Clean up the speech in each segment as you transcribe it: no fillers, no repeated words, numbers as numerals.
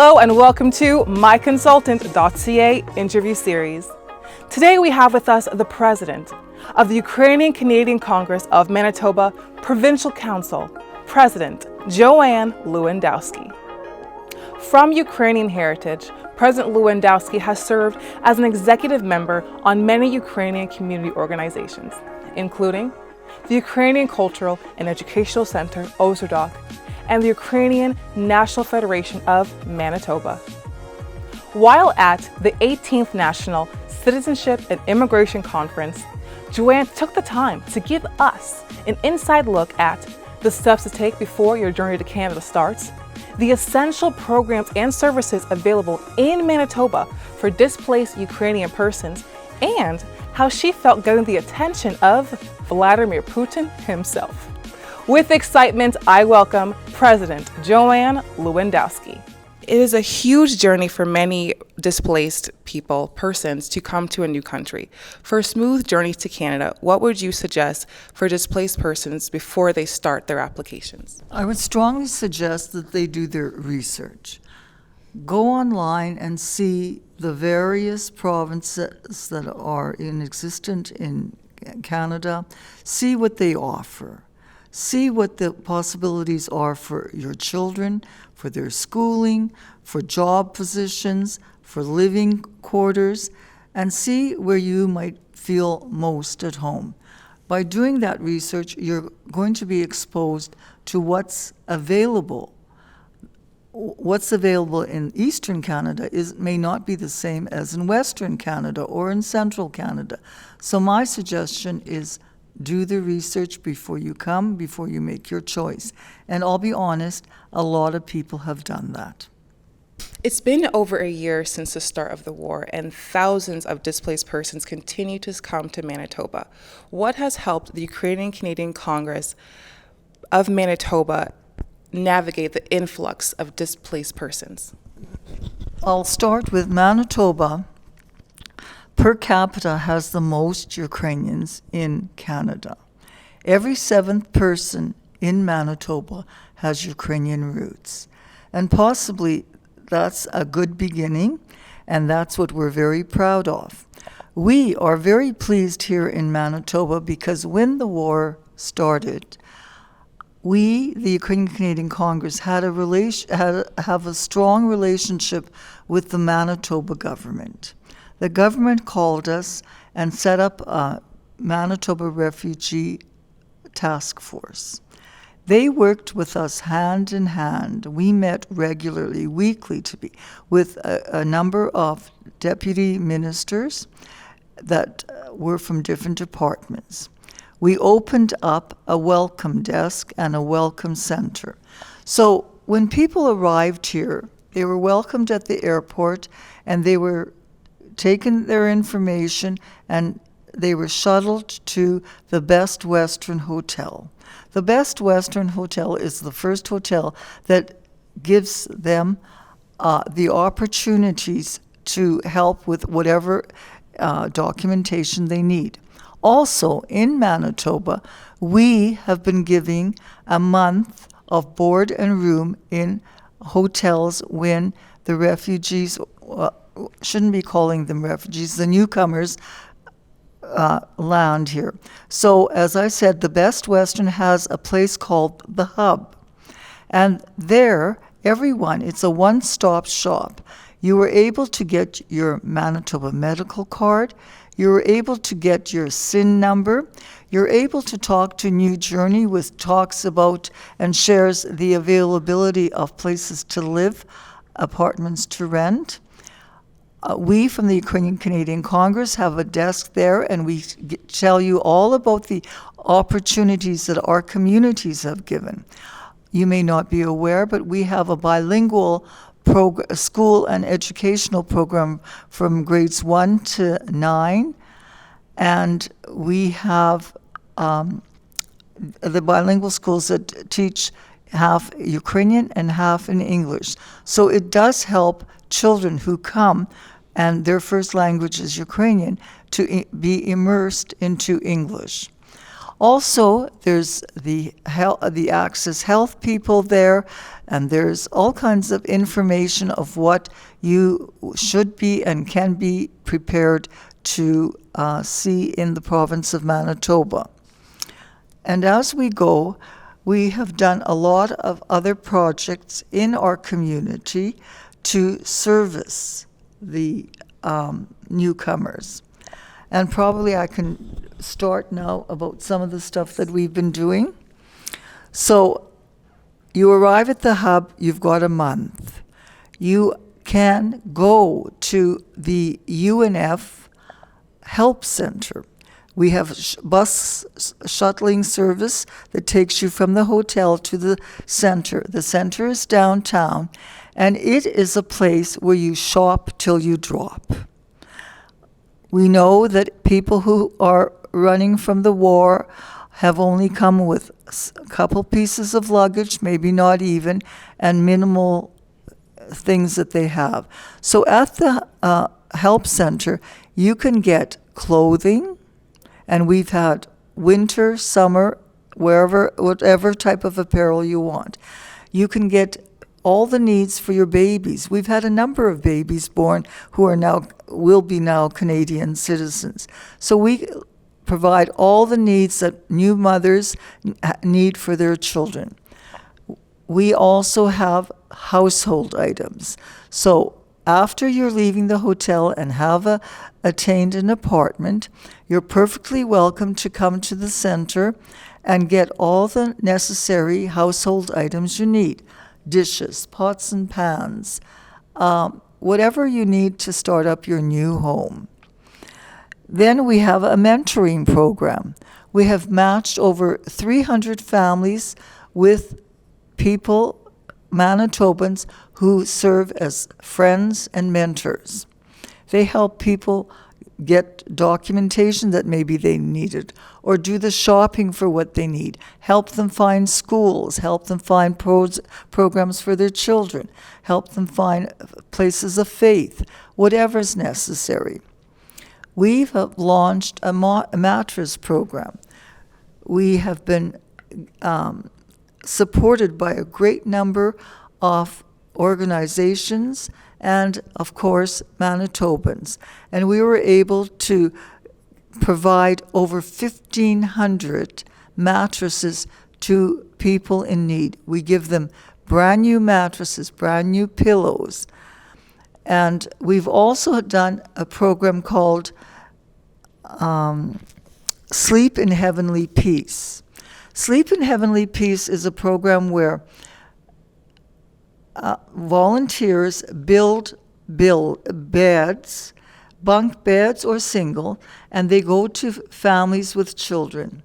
Hello and welcome to MyConsultant.ca Interview Series. Today we have with us the President of the Ukrainian-Canadian Congress of Manitoba Provincial Council, President Joanne Lewandoski. From Ukrainian heritage, President Lewandowski has served as an executive member on many Ukrainian community organizations, including the Ukrainian Cultural and Educational Center, Ozerdok, and the Ukrainian National Federation of Manitoba. While at the 18th National Citizenship and Immigration Conference, Joanne took the time to give us an inside look at the steps to take before your journey to Canada starts, the essential programs and services available in Manitoba for displaced Ukrainian persons, and how she felt getting the attention of Vladimir Putin himself. With excitement, I welcome President Joanne Lewandoski. It is a huge journey for many displaced persons to come to a new country. For a smooth journey to Canada, what would you suggest for displaced persons before they start their applications? I would strongly suggest that they do their research. Go online and see the various provinces that are in existence in Canada. See what they offer. See what the possibilities are for your children, for their schooling, for job positions, for living quarters, and see where you might feel most at home. By doing that research, you're going to be exposed to what's available. What's available in Eastern Canada may not be the same as in Western Canada or in Central Canada. So my suggestion is do the research before you come, before you make your choice. And I'll be honest, a lot of people have done that. It's been over a year since the start of the war, and thousands of displaced persons continue to come to Manitoba. What has helped the Ukrainian-Canadian Congress of Manitoba navigate the influx of displaced persons? I'll start with Manitoba. Per capita has the most Ukrainians in Canada. Every seventh person in Manitoba has Ukrainian roots. And possibly that's a good beginning, and that's what we're very proud of. We are very pleased here in Manitoba because when the war started, we, the Ukrainian-Canadian Congress, have a strong relationship with the Manitoba government. The government called us and set up a Manitoba Refugee Task Force. They worked with us hand in hand. We met regularly, weekly, with a number of deputy ministers that were from different departments. We opened up a welcome desk and a welcome center. So when people arrived here, they were welcomed at the airport and they were taken their information and they were shuttled to the Best Western Hotel. The Best Western Hotel is the first hotel that gives them the opportunities to help with whatever documentation they need. Also, in Manitoba, we have been giving a month of board and room in hotels when the refugees shouldn't be calling them refugees, the newcomers land here. So, as I said, the Best Western has a place called The Hub. And there, it's a one-stop shop. You were able to get your Manitoba medical card. You were able to get your SIN number. You're able to talk to New Journey, which talks about and shares the availability of places to live, apartments to rent. We from the Ukrainian-Canadian Congress have a desk there, and we tell you all about the opportunities that our communities have given. You may not be aware, but we have a bilingual school and educational program from grades 1 to 9, and we have the bilingual schools that teach half Ukrainian and half in English. So it does help children who come and their first language is Ukrainian to be immersed into English. Also, there's the Access Health people there, and there's all kinds of information of what you should be and can be prepared to see in the province of Manitoba. And as we go, we have done a lot of other projects in our community to service the newcomers. And probably I can start now about some of the stuff that we've been doing. So you arrive at the hub, you've got a month. You can go to the UNF Help Center. We have bus shuttling service that takes you from the hotel to the center. The center is downtown, and it is a place where you shop till you drop. We know that people who are running from the war have only come with a couple pieces of luggage, maybe not even, and minimal things that they have. So at the Help Center, you can get clothing, and we've had winter, summer, whatever type of apparel you want. You can get all the needs for your babies. We've had a number of babies born who will be now Canadian citizens. So we provide all the needs that new mothers need for their children. We also have household items. So after you're leaving the hotel and have attained an apartment, you're perfectly welcome to come to the center and get all the necessary household items you need. Dishes, pots and pans, whatever you need to start up your new home. Then we have a mentoring program. We have matched over 300 families with people, Manitobans, who serve as friends and mentors. They help people get documentation that maybe they needed, or do the shopping for what they need, help them find schools, help them find programs for their children, help them find places of faith, whatever's necessary. We've launched a mattress program. We have been supported by a great number of organizations and, of course, Manitobans. And we were able to provide over 1,500 mattresses to people in need. We give them brand new mattresses, brand new pillows. And we've also done a program called Sleep in Heavenly Peace. Sleep in Heavenly Peace is a program where volunteers build beds, bunk beds or single, and they go to families with children.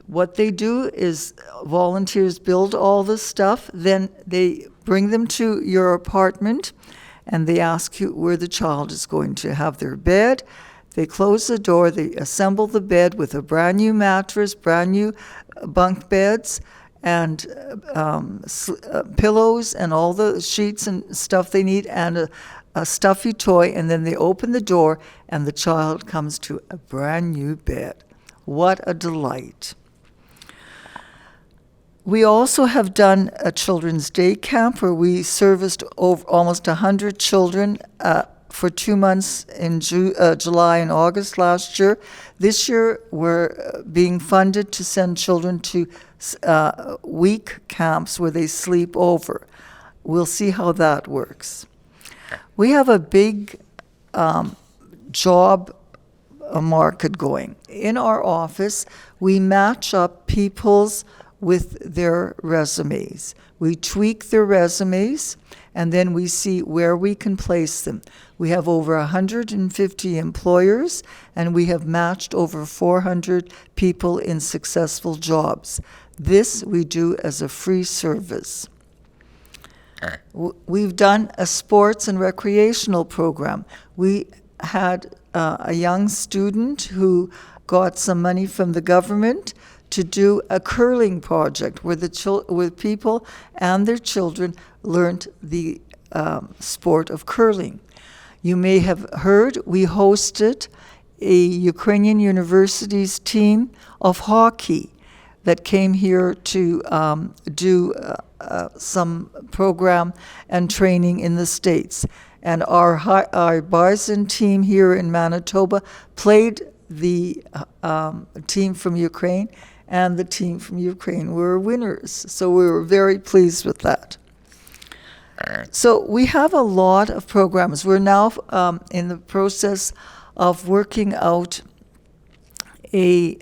What they do is volunteers build all this stuff, then they bring them to your apartment, and they ask you where the child is going to have their bed. They close the door, they assemble the bed with a brand new mattress, brand new bunk beds, and pillows and all the sheets and stuff they need, and a stuffy toy, and then they open the door and the child comes to a brand new bed. What a delight. We also have done a children's day camp where we serviced almost 100 children for 2 months in July and August last year. This year we're being funded to send children to week camps where they sleep over. We'll see how that works. We have a big job market going. In our office, we match up people's with their resumes. We tweak their resumes, and then we see where we can place them. We have over 150 employers, and we have matched over 400 people in successful jobs. This we do as a free service. We've done a sports and recreational program. We had a young student who got some money from the government to do a curling project where where people and their children learned the sport of curling. You may have heard we hosted a Ukrainian university's team of hockey that came here to do some program and training in the States. And our Bison team here in Manitoba played the team from Ukraine, and the team from Ukraine were winners. So we were very pleased with that. So we have a lot of programs. We're now in the process of working out a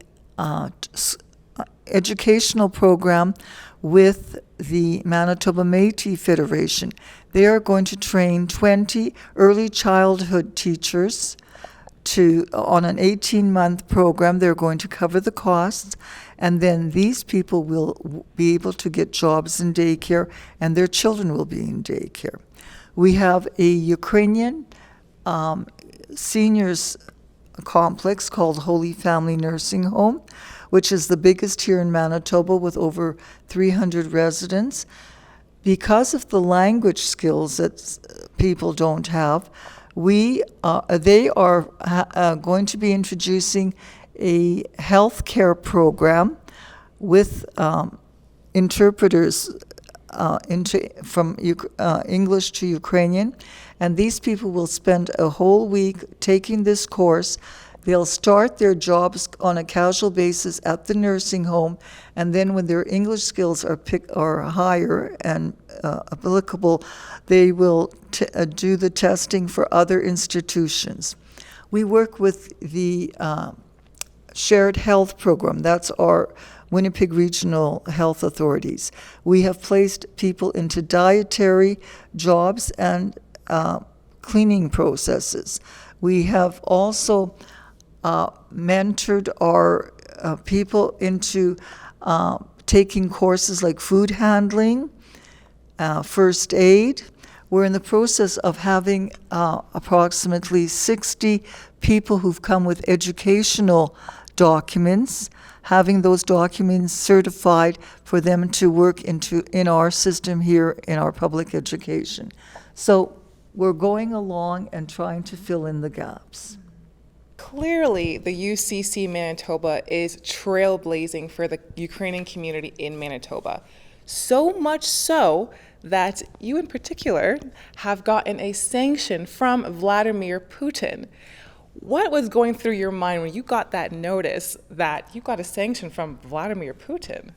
educational program with the Manitoba Métis Federation. They are going to train 20 early childhood teachers on an 18-month program. They're going to cover the costs, and then these people will be able to get jobs in daycare, and their children will be in daycare. We have a Ukrainian seniors complex called Holy Family Nursing Home, which is the biggest here in Manitoba with over 300 residents. Because of the language skills that people don't have, they are going to be introducing a healthcare program with interpreters from English to Ukrainian, and these people will spend a whole week taking this course. They'll start their jobs on a casual basis at the nursing home, and then when their English skills are higher and applicable, they will do the testing for other institutions. We work with the Shared Health Program. That's our Winnipeg Regional Health Authorities. We have placed people into dietary jobs and cleaning processes. We have also mentored our people into taking courses like food handling, first aid. We're in the process of having approximately 60 people who've come with educational documents, having those documents certified for them to work in our system here in our public education. So we're going along and trying to fill in the gaps. Clearly, the UCC Manitoba is trailblazing for the Ukrainian community in Manitoba. So much so that you in particular have gotten a sanction from Vladimir Putin. What was going through your mind when you got that notice that you got a sanction from Vladimir Putin?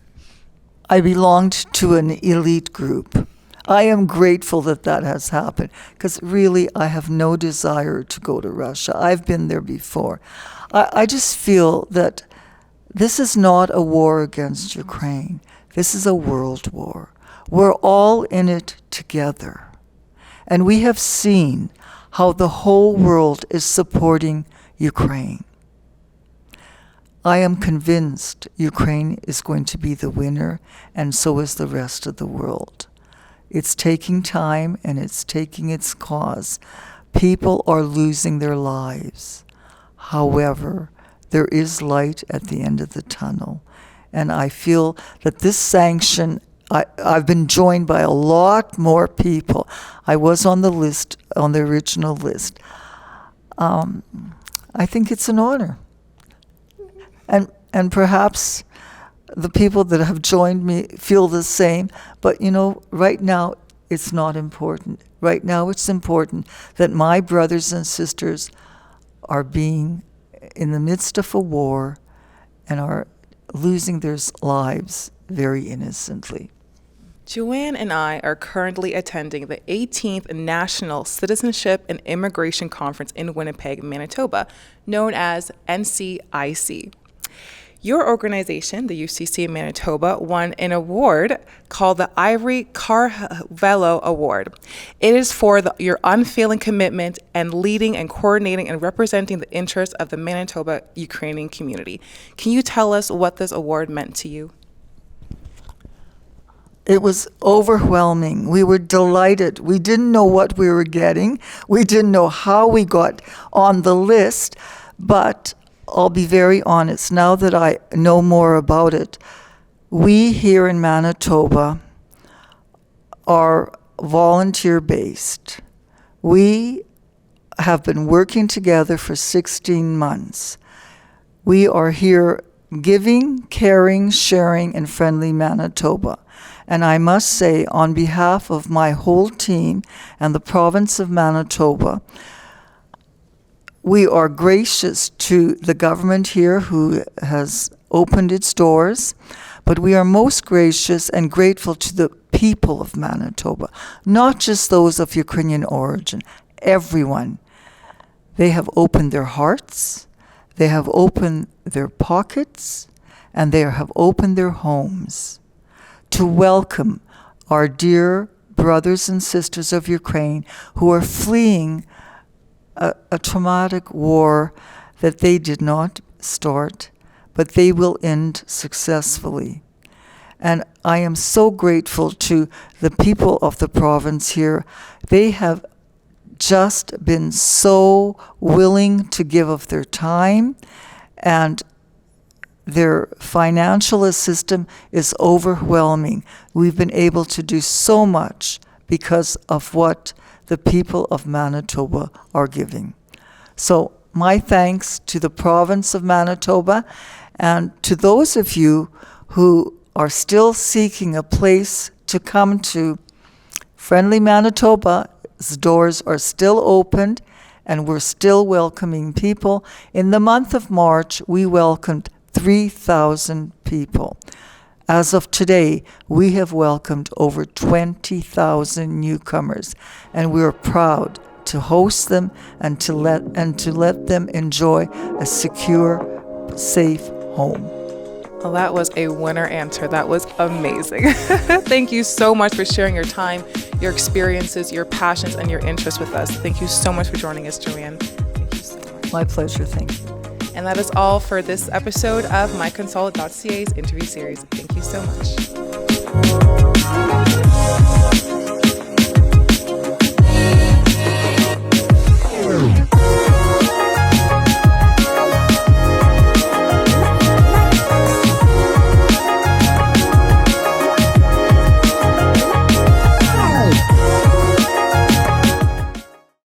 I belonged to an elite group. I am grateful that that has happened, because really I have no desire to go to Russia. I've been there before. I just feel that this is not a war against Ukraine. This is a world war. We're all in it together. And we have seen how the whole world is supporting Ukraine. I am convinced Ukraine is going to be the winner, and so is the rest of the world. It's taking time, and it's taking its cause. People are losing their lives. However, there is light at the end of the tunnel. And I feel that this sanction, I've been joined by a lot more people. I was on the list, on the original list. I think it's an honor. And perhaps the people that have joined me feel the same, but right now it's not important. Right now it's important that my brothers and sisters are being in the midst of a war and are losing their lives very innocently. Joanne and I are currently attending the 18th National Citizenship and Immigration Conference in Winnipeg, Manitoba, known as NCIC. Your organization, the UCC Manitoba, won an award called the Ivor Carvalho Award. It is for your unfailing commitment and leading and coordinating and representing the interests of the Manitoba Ukrainian community. Can you tell us what this award meant to you? It was overwhelming. We were delighted. We didn't know what we were getting. We didn't know how we got on the list, but I'll be very honest, now that I know more about it, we here in Manitoba are volunteer-based. We have been working together for 16 months. We are here giving, caring, sharing in friendly Manitoba. And I must say, on behalf of my whole team and the province of Manitoba, we are gracious to the government here who has opened its doors, but we are most gracious and grateful to the people of Manitoba, not just those of Ukrainian origin, everyone. They have opened their hearts, they have opened their pockets, and they have opened their homes to welcome our dear brothers and sisters of Ukraine who are fleeing a traumatic war that they did not start, but they will end successfully. And I am so grateful to the people of the province here. They have just been so willing to give of their time, and their financial assistance is overwhelming. We've been able to do so much because of what the people of Manitoba are giving. So my thanks to the province of Manitoba, and to those of you who are still seeking a place to come to. Friendly Manitoba's doors are still opened, and we're still welcoming people. In the month of March, we welcomed 3,000 people. As of today, we have welcomed over 20,000 newcomers, and we are proud to host them and to let them enjoy a secure, safe home. Well, that was a winner answer. That was amazing. Thank you so much for sharing your time, your experiences, your passions, and your interests with us. Thank you so much for joining us, Joanne. Thank you so much. My pleasure. Thank you. And that is all for this episode of MyConsultant.ca's interview series. Thank you so much.